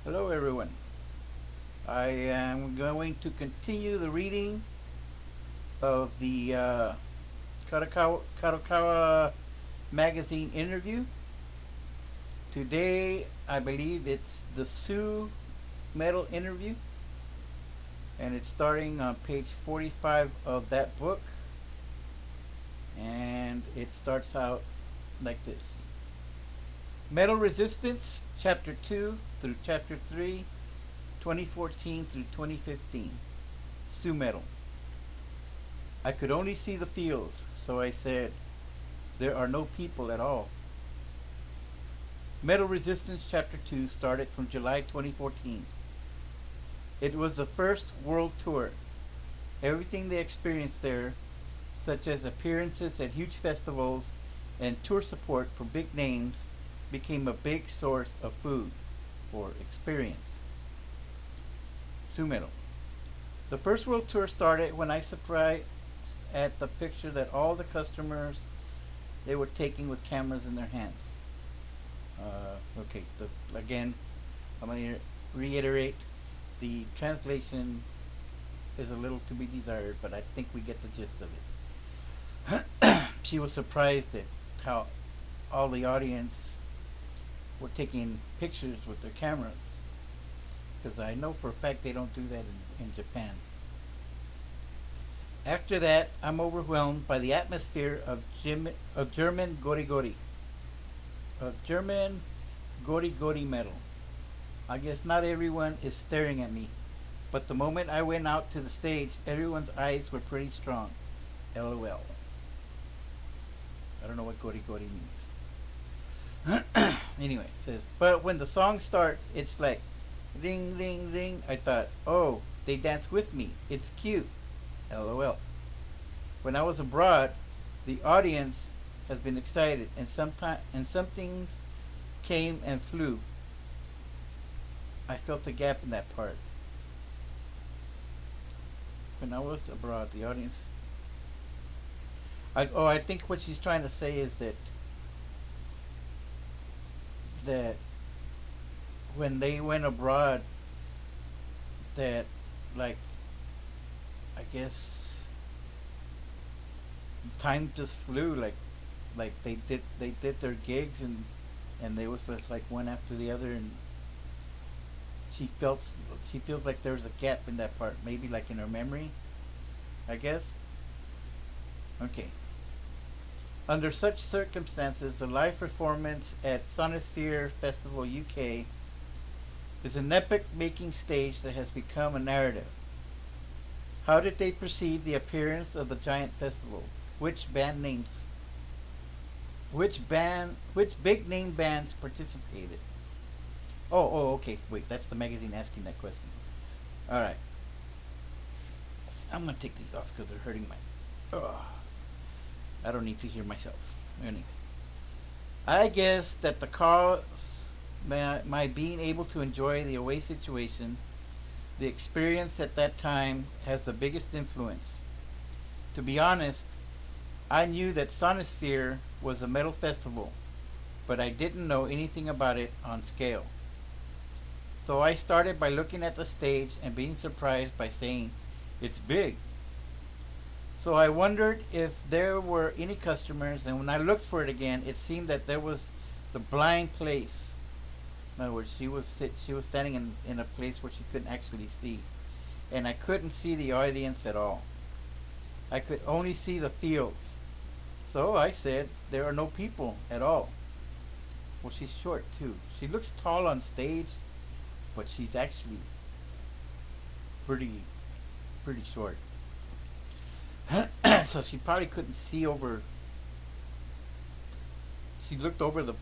Hello, everyone. I am going to continue the reading of the Kadokawa magazine interview. Today, I believe it's the Sue Metal interview, and it's starting on page 45 of that book. And it starts out like this: Metal Resistance, Chapter 2 through Chapter 3, 2014 through 2015. Sue Metal. I could only see the fields, so I said, there are no people at all. Metal Resistance Chapter 2 started from July 2014. It was the first world tour. Everything they experienced there, such as appearances at huge festivals and tour support for big names, became a big source of food or experience. Sue Metal. The first world tour started when I surprised at the picture that all the customers they were taking with cameras in their hands. Again, I'm going to reiterate, the translation is a little to be desired, but I think we get the gist of it. She was surprised at how all the audience were taking pictures with their cameras, because I know for a fact they don't do that in Japan. After that, I'm overwhelmed by the atmosphere of German gori gori, of German gori gori metal. I guess not everyone is staring at me, but the moment I went out to the stage, everyone's eyes were pretty strong. LOL. I don't know what gori gori means. Anyway, it says, but when the song starts, it's like ring, ring, ring. I thought, oh, they dance with me. It's cute. LOL. When I was abroad, the audience has been excited, and something came and flew. I felt a gap in that part. When I was abroad, the audience. I think what she's trying to say is that when they went abroad, that, like, I guess time just flew, like they did their gigs, and they was just like one after the other, and she feels like there's a gap in that part, maybe like in her memory, I guess. Okay. Under such circumstances, the live performance at Sonisphere Festival UK is an epic-making stage that has become a narrative. How did they perceive the appearance of the giant festival? Which big name bands participated? Okay. Wait, that's the magazine asking that question. All right. I'm gonna take these off because they're hurting my. I don't need to hear myself. Anyway, I guess that the cause my being able to enjoy the away situation, the experience at that time, has the biggest influence. To be honest, I knew that Sonisphere was a metal festival, but I didn't know anything about it on scale. So I started by looking at the stage and being surprised by saying, it's big. So I wondered if there were any customers, and when I looked for it again, it seemed that there was the blind place. In other words, she was standing in a place where she couldn't actually see, and I couldn't see the audience at all. I could only see the fields. So I said, there are no people at all. Well, she's short too. She looks tall on stage, but she's actually pretty short. So she probably couldn't see over. She looked over the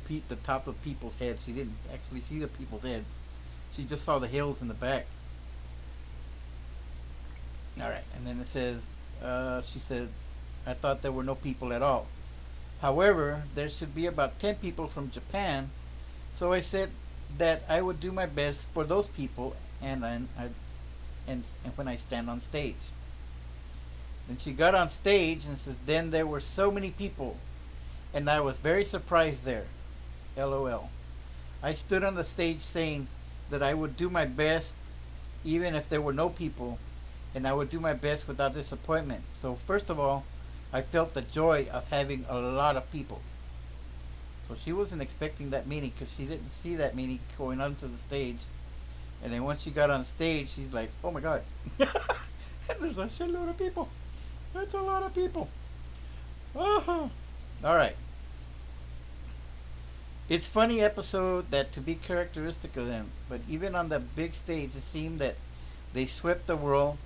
top of people's heads. She didn't actually see the people's heads. She just saw the hills in the back. All right, and then it says, she said, I thought there were no people at all. However, there should be about 10 people from Japan, so I said that I would do my best for those people, and when I stand on stage. Then she got on stage and said, then there were so many people, and I was very surprised there. LOL. I stood on the stage saying, that I would do my best even if there were no people, and I would do my best without disappointment. So first of all, I felt the joy of having a lot of people. So she wasn't expecting that meeting because she didn't see that meeting going onto the stage. And then once she got on stage, she's like, "Oh my God, there's a shitload of people. That's a lot of people." Oh. All right. It's funny episode that to be characteristic of them, but even on the big stage, it seemed that they swept the world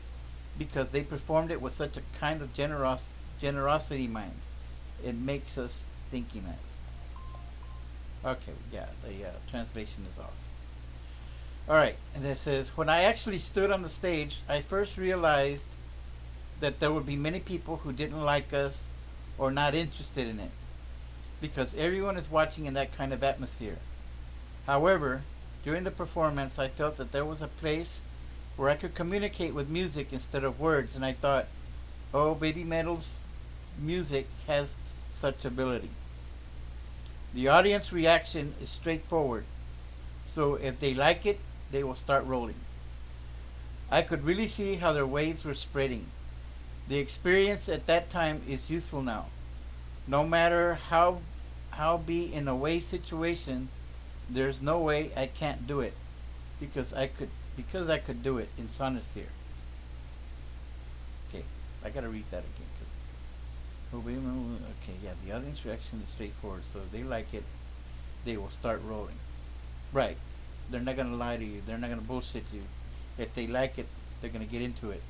because they performed it with such a kind of generosity mind. It makes us thinking as. Okay, yeah, the translation is off. All right, and it says, when I actually stood on the stage, I first realized that there would be many people who didn't like us or not interested in it, because everyone is watching in that kind of atmosphere. However, during the performance, I felt that there was a place where I could communicate with music instead of words, and I thought, oh, Babymetal's music has such ability. The audience reaction is straightforward, so if they like it, they will start rolling. I could really see how their waves were spreading. The experience at that time is useful now. No matter how be in a way situation, there's no way I can't do it because I could do it in Sonosphere. Okay, I gotta read that again because okay, yeah, the audience reaction is straightforward, so if they like it, they will start rolling. Right. They're not gonna lie to you, they're not gonna bullshit you. If they like it, they're gonna get into it.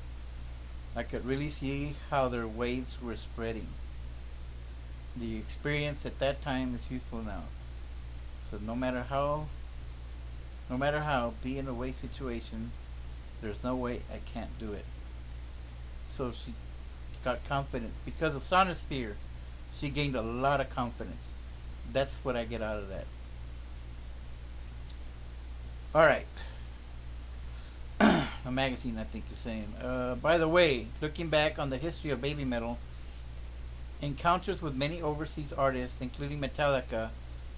I could really see how their waves were spreading. The experience at that time is useful now. So no matter how be in a way situation, there's no way I can't do it. So she got confidence because of Sonosphere. She gained a lot of confidence. That's what I get out of that. All right. A magazine, I think, is saying. By the way, looking back on the history of Babymetal, encounters with many overseas artists, including Metallica,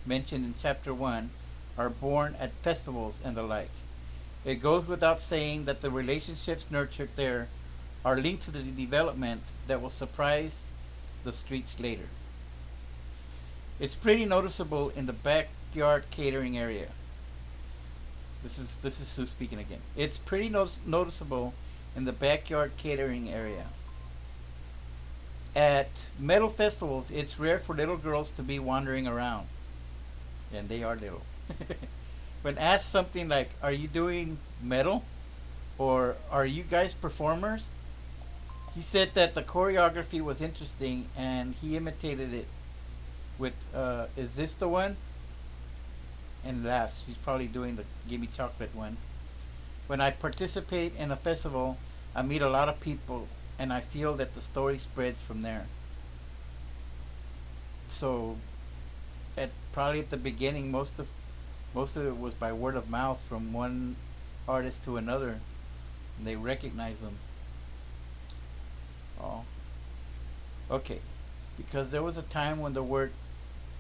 mentioned in Chapter 1, are born at festivals and the like. It goes without saying that the relationships nurtured there are linked to the development that will surprise the streets later. It's pretty noticeable in the backyard catering area. This is Sue speaking again. It's pretty noticeable in the backyard catering area. At metal festivals, it's rare for little girls to be wandering around. And they are little. When asked something like, "Are you doing metal?" or "Are you guys performers?" he said that the choreography was interesting and he imitated it with, "Is this the one?" and laughs. He's probably doing the "Gimme Chocolate" one. When I participate in a festival, I meet a lot of people and I feel that the story spreads from there. So probably at the beginning, most of it was by word of mouth from one artist to another, and they recognize them. Oh, okay. Because there was a time when the word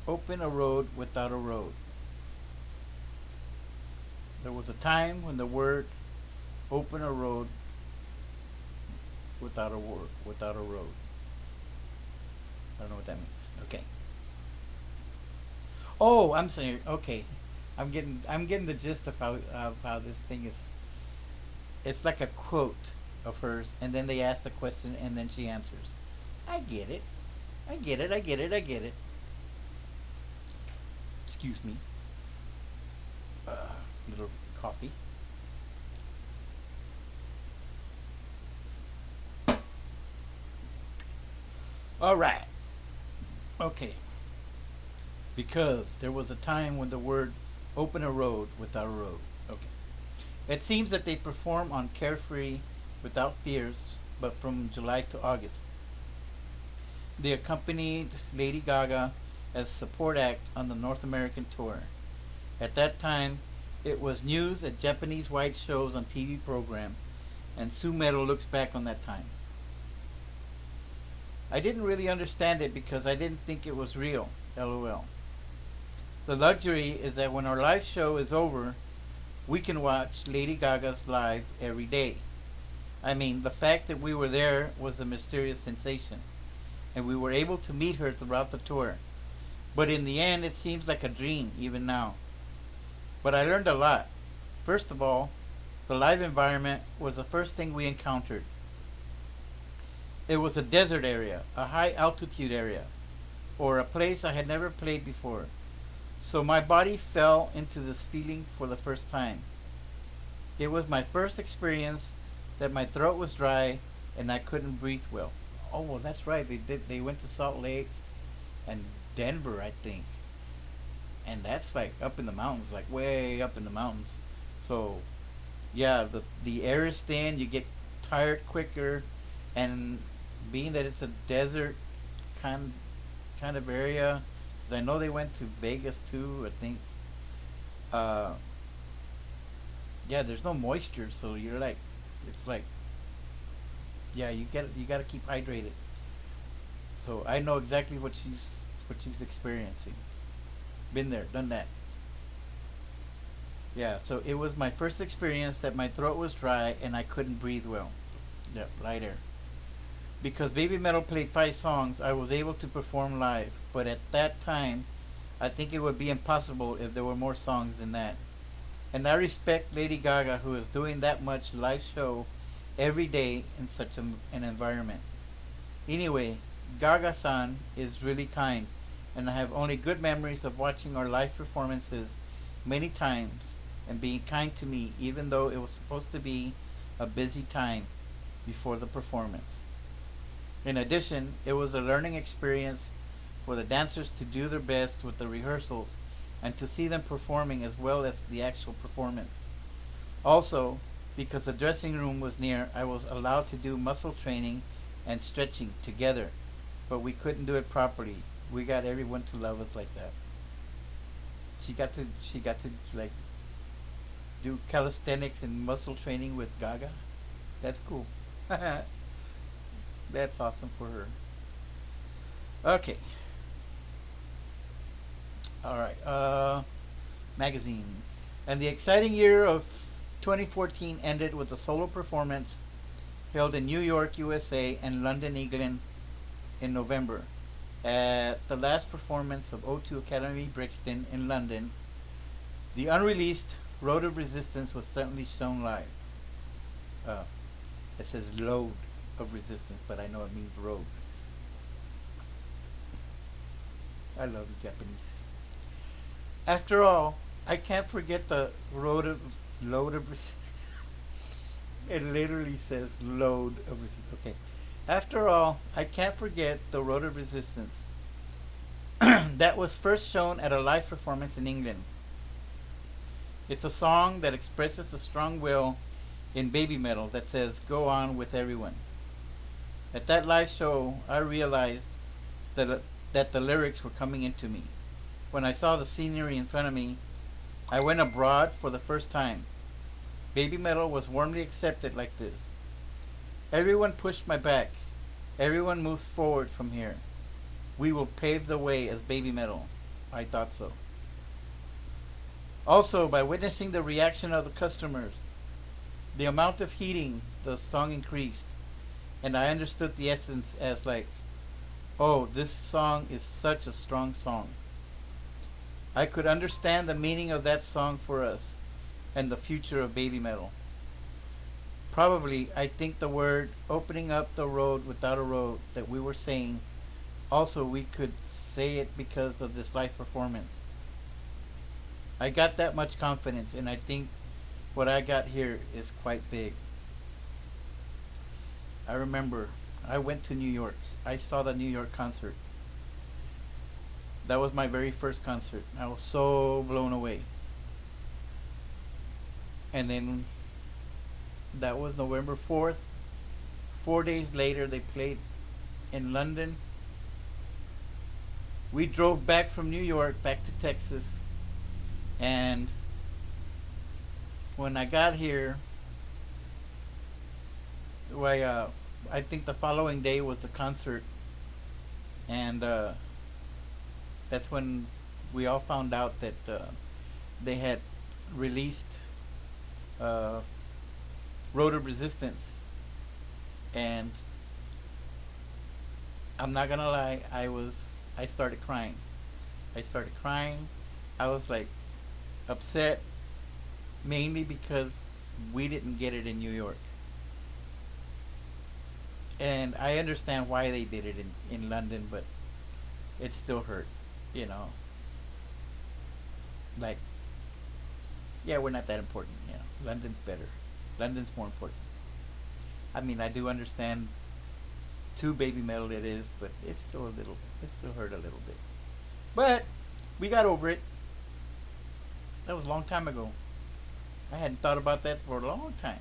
"open a road without a road." There was a time when the word "open a road without a road." I don't know what that means. Okay. Oh, I'm saying, okay. I'm getting the gist of how this thing is. It's like a quote of hers, and then they ask the question, and then she answers. I get it. I get it. I get it. I get it. Excuse me. Little coffee. All right. Okay. Because there was a time when the word "open a road without a road." Okay. It seems that they perform on Carefree Without Fears, but from July to August. They accompanied Lady Gaga as support act on the North American tour. At that time, it was news at Japanese white shows on TV program, and Sue Metal looks back on that time. I didn't really understand it because I didn't think it was real. LOL. The luxury is that when our live show is over, we can watch Lady Gaga's live every day. I mean, the fact that we were there was a mysterious sensation, and we were able to meet her throughout the tour. But in the end, it seems like a dream, even now. But I learned a lot. First of all, the live environment was the first thing we encountered. It was a desert area, a high altitude area, or a place I had never played before. So my body fell into this feeling for the first time. It was my first experience that my throat was dry and I couldn't breathe well. Oh, well, that's right. They went to Salt Lake and Denver, I think. And that's like up in the mountains, like way up in the mountains. So, yeah, the air is thin, you get tired quicker, and being that it's a desert kind kind of area, because I know they went to Vegas too, I think. Uh, yeah, there's no moisture, so you're like, it's like, yeah, you got to keep hydrated. So I know exactly what she's experiencing. Been there, done that. Yeah, so it was my first experience that my throat was dry and I couldn't breathe well. Yeah, right there. Because Baby Metal played 5 songs, I was able to perform live. But at that time, I think it would be impossible if there were more songs than that. And I respect Lady Gaga, who is doing that much live show every day in such an environment. Anyway, Gaga-san is really kind, and I have only good memories of watching our live performances many times and being kind to me, even though it was supposed to be a busy time before the performance. In addition, it was a learning experience for the dancers to do their best with the rehearsals and to see them performing as well as the actual performance. Also, because the dressing room was near, I was allowed to do muscle training and stretching together, but we couldn't do it properly. We got everyone to love us like that. She got to like do calisthenics and muscle training with Gaga. That's cool. That's awesome for her. Okay. All right. Magazine. And the exciting year of 2014 ended with a solo performance held in New York, USA, and London, England in November. At the last performance of O2 Academy Brixton in London, the unreleased Road of Resistance was suddenly shown live. Uh, it says Load of Resistance, but I know it means road. I love the Japanese. After all, I can't forget the load of resistance. It literally says load of resistance. Okay. After all, I can't forget the Road of Resistance. That was first shown at a live performance in England. It's a song that expresses the strong will in baby metal that says, "Go on with everyone." At that live show, I realized that the lyrics were coming into me. When I saw the scenery in front of me, I went abroad for the first time. Baby metal was warmly accepted like this. Everyone pushed my back. Everyone moves forward from here. We will pave the way as baby metal. I thought so. Also, by witnessing the reaction of the customers, the amount of heating the song increased, and I understood the essence as like, oh, this song is such a strong song. I could understand the meaning of that song for us and the future of baby metal. Probably, I think the word opening up the road without a road that we were saying, also we could say it because of this live performance. I got that much confidence, and I think what I got here is quite big. I remember I went to New York. I saw the New York concert. That was my very first concert. I was so blown away. And then that was November 4th. 4 days later, they played in London. We drove back from New York back to Texas. And when I got here, I think the following day was the concert. And that's when we all found out that they had released uh, Road of Resistance, and I'm not gonna lie, I started crying. I started crying. I was like upset, mainly because we didn't get it in New York. And I understand why they did it in London, but it still hurt, you know. Like, yeah, we're not that important, you know. London's better. London's more important. I mean, I do understand too baby metal it is, but it still hurt a little bit. But we got over it. That was a long time ago. I hadn't thought about that for a long time.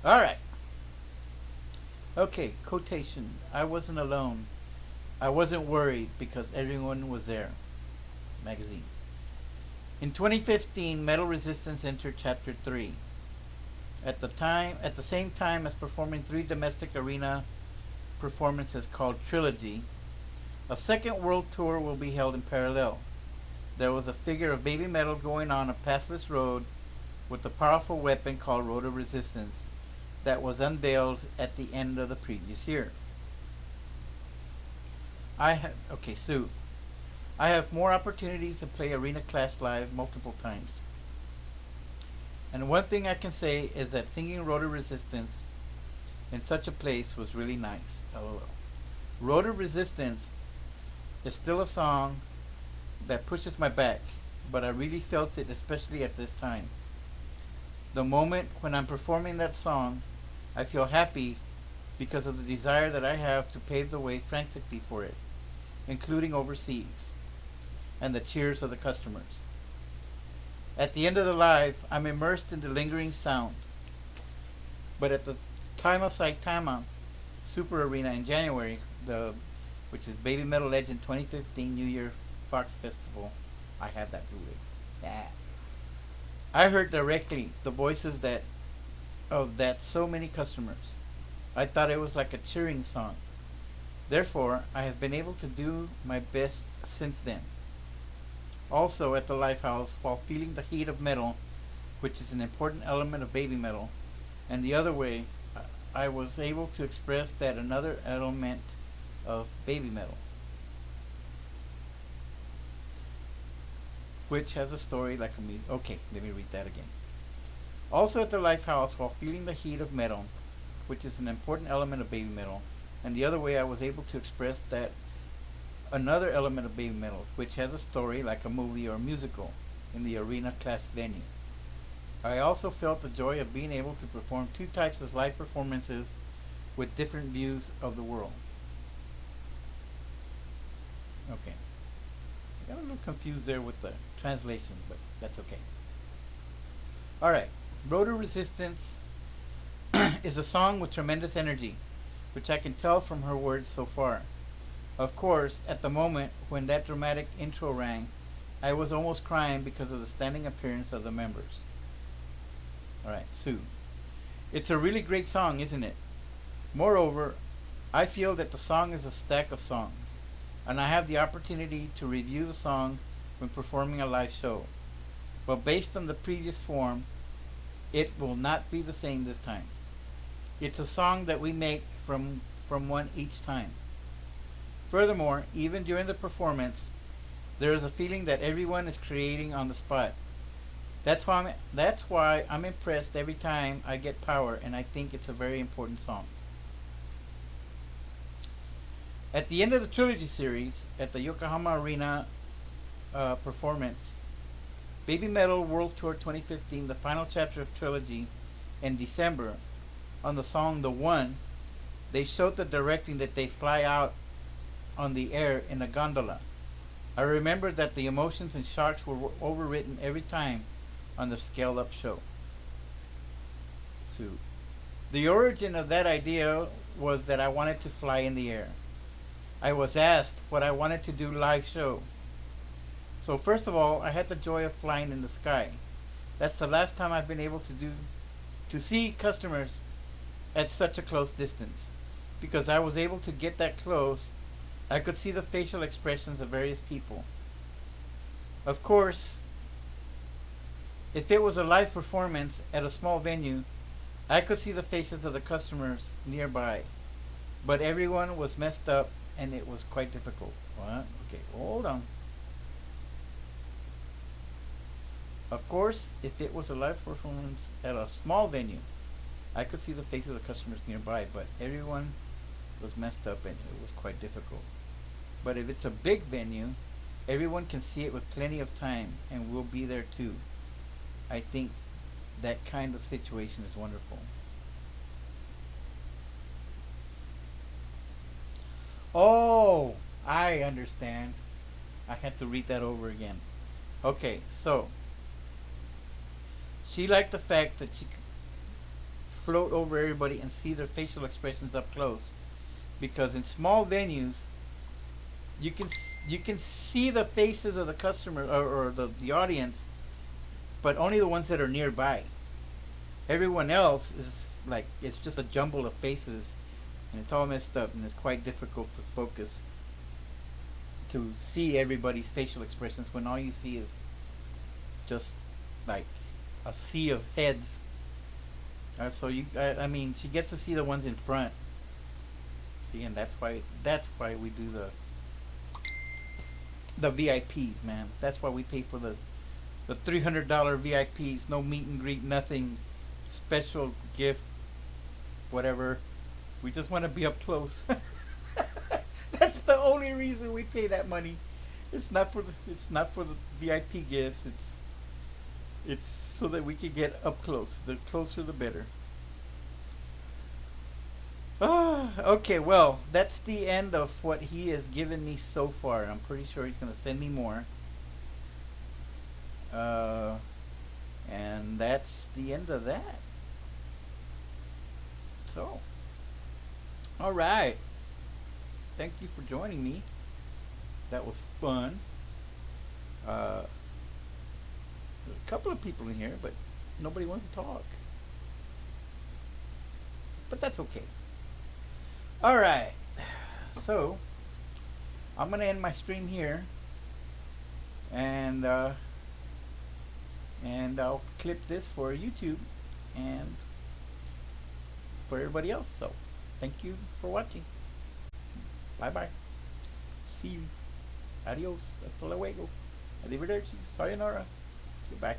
All right. Okay, quotation. I wasn't alone. I wasn't worried because everyone was there. Magazine. In 2015, Metal Resistance entered Chapter 3. At the same time as performing 3 domestic arena performances called Trilogy, a second world tour will be held in parallel. There was a figure of baby metal going on a pathless road with a powerful weapon called Road of Resistance that was unveiled at the end of the previous year. Sue. I have more opportunities to play Arena Class live multiple times. And one thing I can say is that singing Road of Resistance in such a place was really nice. LOL. Road of Resistance is still a song that pushes my back, but I really felt it, especially at this time. The moment when I'm performing that song, I feel happy because of the desire that I have to pave the way frantically for it, including overseas, and the cheers of the customers. At the end of the live, I'm immersed in the lingering sound. But at the time of Saitama Super Arena in January, which is Baby Metal Legend 2015 New Year Fox Festival, I have that Blu-ray. Yeah. I heard directly the voices of so many customers. I thought it was like a cheering song. Therefore, I have been able to do my best since then. Also at the Lifehouse, while feeling the heat of metal, which is an important element of baby metal, and the other way, I was able to express that another element of baby metal, which has a story like a music. Okay, let me read that again. Also at the Lifehouse, while feeling the heat of metal, which is an important element of baby metal, and the other way, I was able to express that another element of baby metal, which has a story like a movie or musical in the arena class venue. I also felt the joy of being able to perform 2 types of live performances with different views of the world. Okay. I got a little confused there with the translation, but that's okay. Alright. Road of Resistance is a song with tremendous energy, which I can tell from her words so far. Of course, at the moment when that dramatic intro rang, I was almost crying because of the standing appearance of the members. Alright, Sue. It's a really great song, isn't it? Moreover, I feel that the song is a stack of songs, and I have the opportunity to review the song when performing a live show. But based on the previous form, it will not be the same this time. It's a song that we make from one each time. Furthermore, even during the performance, there is a feeling that everyone is creating on the spot. That's why I'm impressed every time I get power, and I think it's a very important song. At the end of the Trilogy series, at the Yokohama Arena performance, Baby Metal World Tour 2015, the final chapter of Trilogy, in December, on the song The One, they showed the directing that they fly out on the air in a gondola. I remember that the emotions and shocks were overwritten every time on the scaled up show. So, the origin of that idea was that I wanted to fly in the air. I was asked what I wanted to do live show. So first of all, I had the joy of flying in the sky. That's the last time I've been able to see customers at such a close distance. Because I was able to get that close, I could see the facial expressions of various people. Of course, If it was a live performance at a small venue, I could see the faces of the customers nearby, but everyone was messed up and it was quite difficult. What? Okay, hold on. Of course, if it was a live performance at a small venue, I could see the faces of the customers nearby, but everyone was messed up and it was quite difficult. But if it's a big venue, everyone can see it with plenty of time and we'll be there too. I think that kind of situation is wonderful. Oh, I understand. I had to read that over again. Okay, so she liked the fact that she could float over everybody and see their facial expressions up close, because in small venues you can see the faces of the customer, or the audience, but only the ones that are nearby. Everyone else is like, it's just a jumble of faces and it's all messed up and it's quite difficult to focus to see everybody's facial expressions when all you see is just like a sea of heads. I mean, she gets to see the ones in front. See, and that's why we do the VIPs, man. That's why we pay for the $300 VIPs. No meet and greet, nothing special gift, whatever. We just want to be up close. That's the only reason we pay that money. It's not for the VIP gifts. It's so that we can get up close. The closer, the better. Okay, well, that's the end of what he has given me so far. I'm pretty sure he's going to send me more. Uh, and that's the end of that. So, all right. Thank you for joining me. That was fun. A couple of people in here, but nobody wants to talk. But that's okay. All right. So, I'm going to end my stream here. And I'll clip this for YouTube and for everybody else. So, thank you for watching. Bye bye. See you. Adios. Hasta luego. Arrivederci. Sayonara. Goodbye.